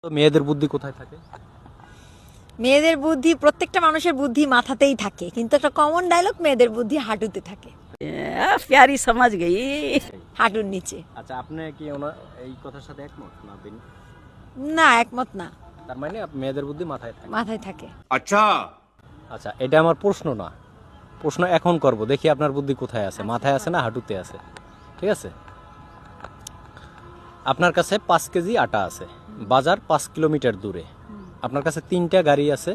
তো মেয়েদের বুদ্ধি কোথায় থাকে? মেয়েদের বুদ্ধি, প্রত্যেকটা মানুষের বুদ্ধি মাথাতেই থাকে, কিন্তু একটা কমন ডায়লগ, মেয়েদের বুদ্ধি হাঁটুতে থাকে, प्यारी समझ गई। হাঁটুর নিচে। আচ্ছা, আপনি কি এই কথার সাথে একমত না? না, একমত না। তার মানে মেয়েদের বুদ্ধি মাথায় থাকে। মাথায় থাকে। আচ্ছা, এটা আমার প্রশ্ন না, প্রশ্ন এখন করব, দেখি আপনার বুদ্ধি কোথায় আছে, মাথায় আছে না হাঁটুতে আছে। ঠিক আছে, আপনার কাছে 5 কেজি আটা আছে, বাজার 5 কিলোমিটার দূরে, আপনার কাছে 3টা গাড়ি আছে,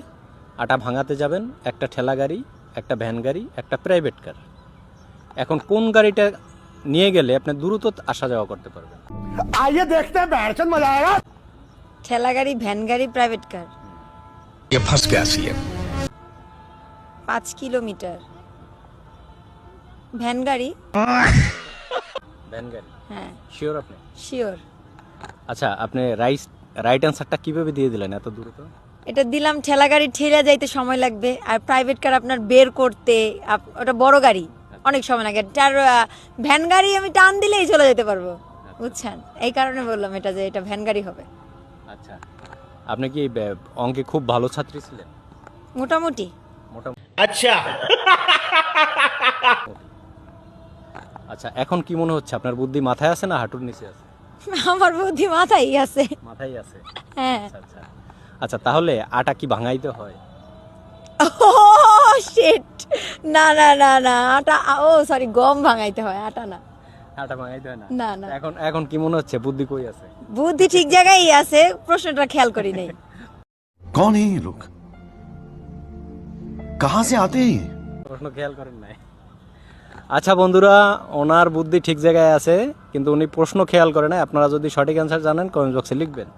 আটা ভাঙাতে যাবেন, একটা ঠেলা গাড়ি, একটা ভ্যান গাড়ি, একটা প্রাইভেট কার। এখন কোন গাড়িটা নিয়ে গেলে আপনি দ্রুত আসা যাওয়া করতে পারবেন? आइए देखते हैं बैठचंद मजा आएगा। ঠেলা গাড়ি, ভ্যান গাড়ি, প্রাইভেট কার। ये फंस गया सीएम। 5 কিলোমিটার ভ্যান গাড়ি। ভ্যান গাড়ি? হ্যাঁ, শিওর আপনি? শিওর। আচ্ছা, আপনি রাইট অ্যান্সারটা কিভাবে দিয়ে দিলেন এত দ্রুত? এটা দিলাম, ঠেলা গাড়ি ঠেলে যাইতে সময় লাগবে, আর প্রাইভেট কার আপনার বের করতে, ওটা বড় গাড়ি, অনেক সময় লাগে। আর ভ্যান গাড়ি আমি টান দিলেই চলে যেতে পারবো, বুঝছেন? এই কারণে বললাম এটা, যে এটা ভ্যান গাড়ি হবে। আচ্ছা, আপনি কি অঙ্কে খুব ভালো ছাত্রী ছিলেন? মোটামুটি। अच्छा আচ্ছা, এখন কি মনে হচ্ছে আপনার বুদ্ধি মাথায় আছে না হাঁটুর নিচে আছে? আমার বুদ্ধি মাথায় আছে। মাথায় আছে। হ্যাঁ। আচ্ছা আচ্ছা আচ্ছা, তাহলে আটা কি ভাঙাইতে হয়? ও শিট, না না না না, আটা, ও সরি, গম ভাঙাইতে হয়, আটা না। আটা ভাঙাইতে হয় না? না না, এখন এখন কি মনে হচ্ছে বুদ্ধি কই আছে? বুদ্ধি ঠিক জায়গায় আছে, প্রশ্নটা খেয়াল করি নাই। कौन है ये लोग? कहां से आते हैं ये? প্রশ্ন খেয়াল করেন নাই। আচ্ছা বন্ধুরা, ওনার বুদ্ধি ঠিক জায়গায় আছে, কিন্তু উনি প্রশ্ন খেয়াল করে না। আপনারা যদি সঠিক অ্যান্সার জানেন কমেন্ট বক্সে লিখবেন।